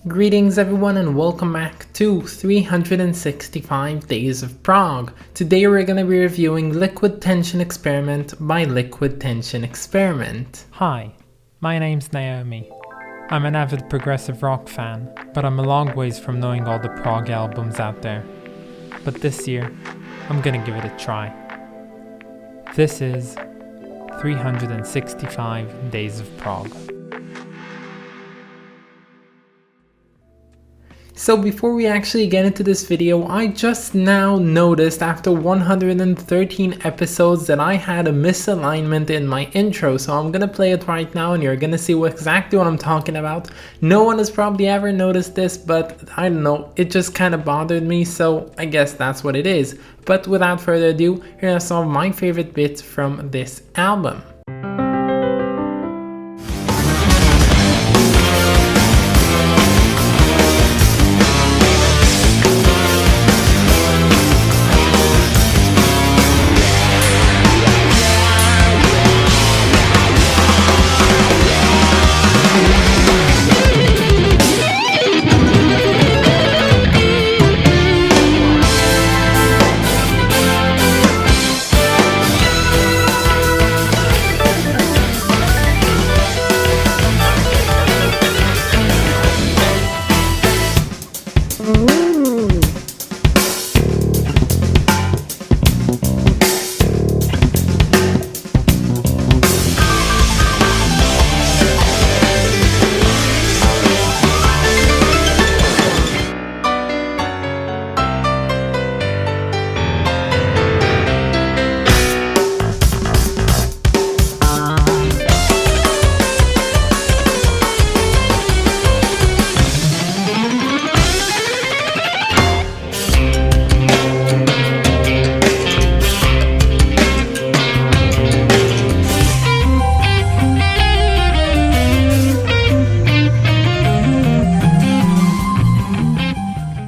Greetings everyone and welcome back to 365 Days of Prog. Today we're going to be reviewing Liquid Tension Experiment by Liquid Tension Experiment. Hi, my name's Naomi. I'm an avid progressive rock fan, but I'm a long ways from knowing all the prog albums out there. But this year, I'm gonna give it a try. This is 365 Days of Prog. So before we actually get into this video, I just now noticed after 113 episodes that I had a misalignment in my intro, so I'm gonna play it right now and you're gonna see exactly what I'm talking about. No one has probably ever noticed this, but I don't know, it just kind of bothered me, so I guess that's what it is. But without further ado, here are some of my favorite bits from this album.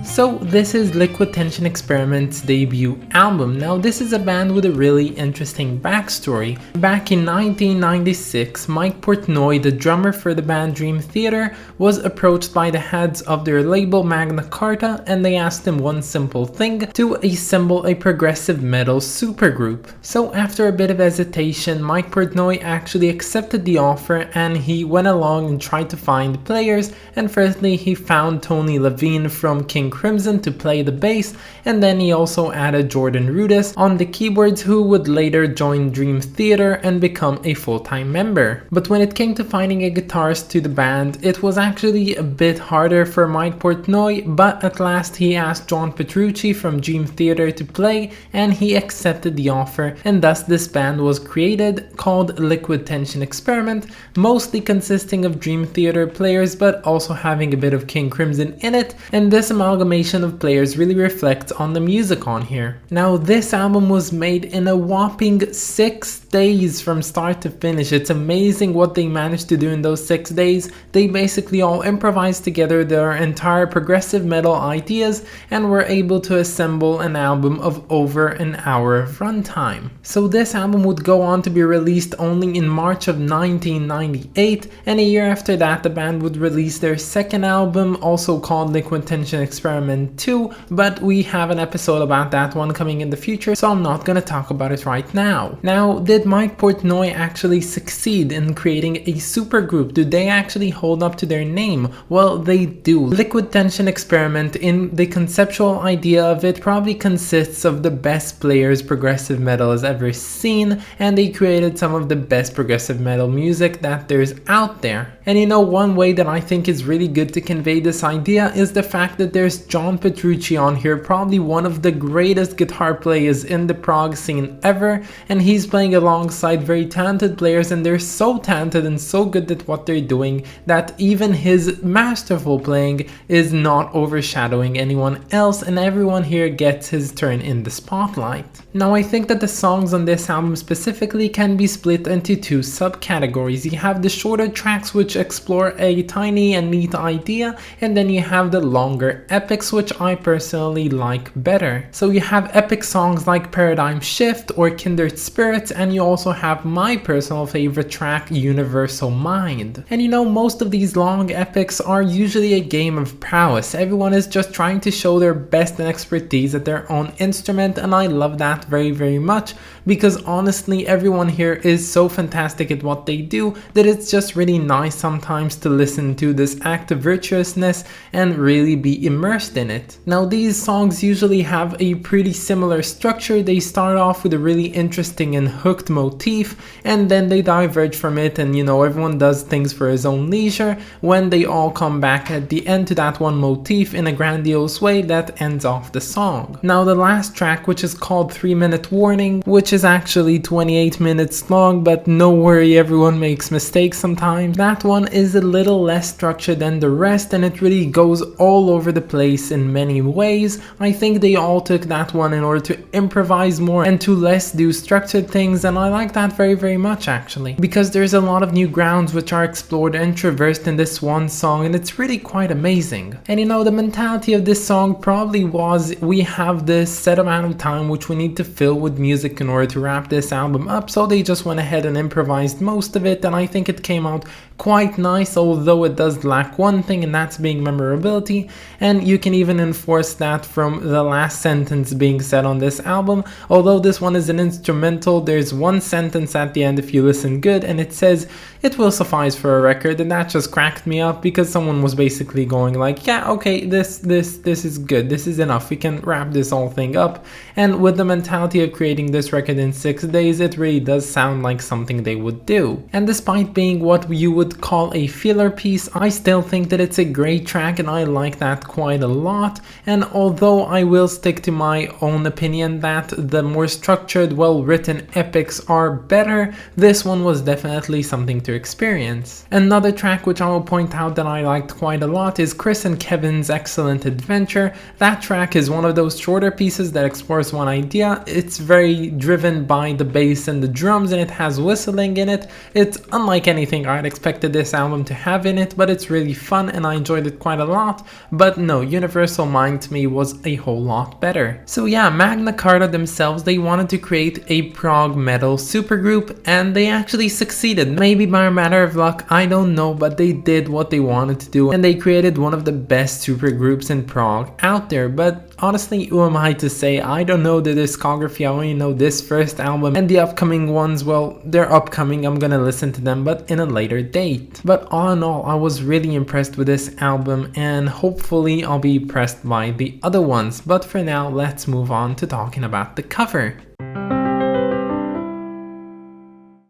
So this is Liquid Tension Experiment's debut album. Now this is a band with a really interesting backstory. Back in 1996, Mike Portnoy, the drummer for the band Dream Theater, was approached by the heads of their label Magna Carta, and they asked him one simple thing: to assemble a progressive metal supergroup. So after a bit of hesitation, Mike Portnoy actually accepted the offer and he went along and tried to find players, and firstly he found Tony Levine from King Crimson to play the bass, and then he also added Jordan Rudess on the keyboards, who would later join Dream Theater and become a full-time member. But when it came to finding a guitarist to the band, it was actually a bit harder for Mike Portnoy, but at last he asked John Petrucci from Dream Theater to play and he accepted the offer, and thus this band was created, called Liquid Tension Experiment, mostly consisting of Dream Theater players but also having a bit of King Crimson in it, and this amalgamation of players really reflects on the music on here. Now this album was made in a whopping 6 days from start to finish. It's amazing what they managed to do in those 6 days. They basically all improvised together their entire progressive metal ideas and were able to assemble an album of over an hour of runtime. So this album would go on to be released only in March of 1998, and a year after that the band would release their second album, also called Liquid Tension Experiment 2, but we have an episode about that one coming in the future, so I'm not gonna talk about it right now. Now, did Mike Portnoy actually succeed in creating a supergroup? Do they actually hold up to their name? Well, they do. Liquid Tension Experiment, in the conceptual idea of it, probably consists of the best players progressive metal has ever seen, and they created some of the best progressive metal music that there's out there. And you know, one way that I think is really good to convey this idea is the fact that there's John Petrucci on here, probably one of the greatest guitar players in the prog scene ever, and he's playing alongside very talented players, and they're so talented and so good at what they're doing that even his masterful playing is not overshadowing anyone else, and everyone here gets his turn in the spotlight. Now I think that the songs on this album specifically can be split into two subcategories. You have the shorter tracks which explore a tiny and neat idea, and then you have the longer epic epics, which I personally like better. So you have epic songs like Paradigm Shift or Kindred Spirits, and you also have my personal favorite track, Universal Mind. And you know, most of these long epics are usually a game of prowess. Everyone is just trying to show their best and expertise at their own instrument, and I love that very much, because honestly everyone here is so fantastic at what they do that it's just really nice sometimes to listen to this act of virtuousness and really be immersed in it. Now these songs usually have a pretty similar structure. They start off with a really interesting and hooked motif, and then they diverge from it, and you know, everyone does things for his own leisure when they all come back at the end to that one motif in a grandiose way that ends off the song. Now the last track, which is called 3-Minute Warning, which is actually 28 minutes long, but no worry, everyone makes mistakes sometimes. That one is a little less structured than the rest, and it really goes all over the place in many ways. I think they all took that one in order to improvise more and to less do structured things, and I like that very much actually, because there's a lot of new grounds which are explored and traversed in this one song, and it's really quite amazing. And you know, the mentality of this song probably was, we have this set amount of time which we need to fill with music in order to wrap this album up, so they just went ahead and improvised most of it, and I think it came out quite nice, although it does lack one thing, and that's being memorability. And you can even enforce that from the last sentence being said on this album. Although this one is an instrumental, there's one sentence at the end if you listen good, and it says, "It will suffice for a record," and that just cracked me up, because someone was basically going like, yeah, okay, this is good, this is enough, we can wrap this whole thing up. And with the mentality of creating this record in 6 days, it really does sound like something they would do. And despite being what you would call a filler piece, I still think that it's a great track, and I like that quite a lot. And although I will stick to my own opinion that the more structured, well-written epics are better, this one was definitely something to experience. Another track which I will point out that I liked quite a lot is Chris and Kevin's Excellent Adventure. That track is one of those shorter pieces that explores one idea. It's very driven by the bass and the drums, and it has whistling in it. It's unlike anything I'd expected this album to have in it, but it's really fun and I enjoyed it quite a lot. But no, Universal Mind to me was a whole lot better. So yeah, Magna Carta themselves, they wanted to create a prog metal supergroup, and they actually succeeded. Maybe by a matter of luck, I don't know, but they did what they wanted to do, and they created one of the best supergroups in prog out there. But honestly, who am I to say? I don't know the discography, I only know this first album, and the upcoming ones, well, they're upcoming, I'm gonna listen to them, but in a later date. But all in all, I was really impressed with this album, and hopefully I'll be impressed by the other ones. But for now, let's move on to talking about the cover.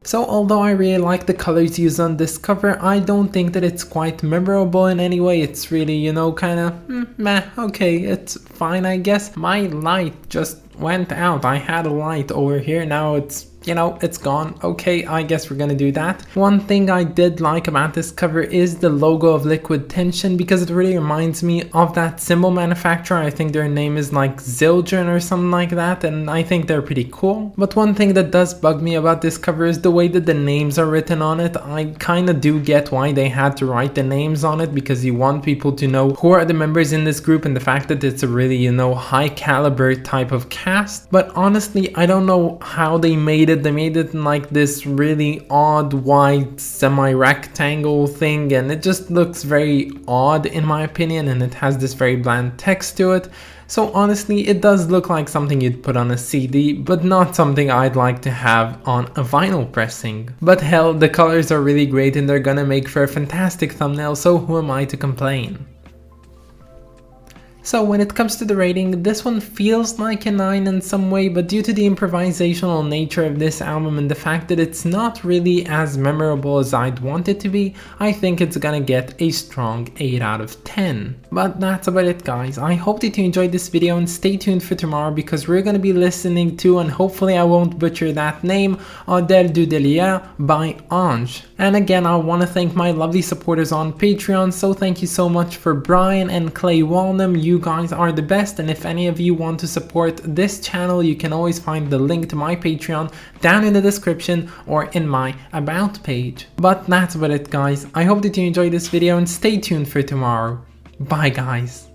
So although I really like the colors used on this cover, I don't think that it's quite memorable in any way. It's really, you know, kinda meh, okay, it's fine I guess. My light just went out. I had a light over here, now it's, you know, it's gone. Okay, I guess we're gonna do that. One thing I did like about this cover is the logo of Liquid Tension, because it really reminds me of that cymbal manufacturer. I think their name is like Zildjian or something like that, and I think they're pretty cool. But one thing that does bug me about this cover is the way that the names are written on it. I kinda do get why they had to write the names on it, because you want people to know who are the members in this group, and the fact that it's a really, you know, high caliber type of cast. But honestly, I don't know how they made it. They made it in like this really odd white semi-rectangle thing, and it just looks very odd in my opinion, and it has this very bland text to it. So honestly, it does look like something you'd put on a CD, but not something I'd like to have on a vinyl pressing. But hell, the colors are really great and they're gonna make for a fantastic thumbnail, so who am I to complain? So when it comes to the rating, this one feels like a 9 in some way, but due to the improvisational nature of this album and the fact that it's not really as memorable as I'd want it to be, I think it's gonna get a strong 8 out of 10. But that's about it guys. I hope that you enjoyed this video, and stay tuned for tomorrow because we're gonna be listening to, and hopefully I won't butcher that name, Odeur du Délire by Ange. And again, I want to thank my lovely supporters on Patreon, so thank you so much for Brian and Clay Walnum. You guys are the best, and if any of you want to support this channel, you can always find the link to my Patreon down in the description or in my about page. But that's about it guys. I hope that you enjoyed this video and stay tuned for tomorrow. Bye guys.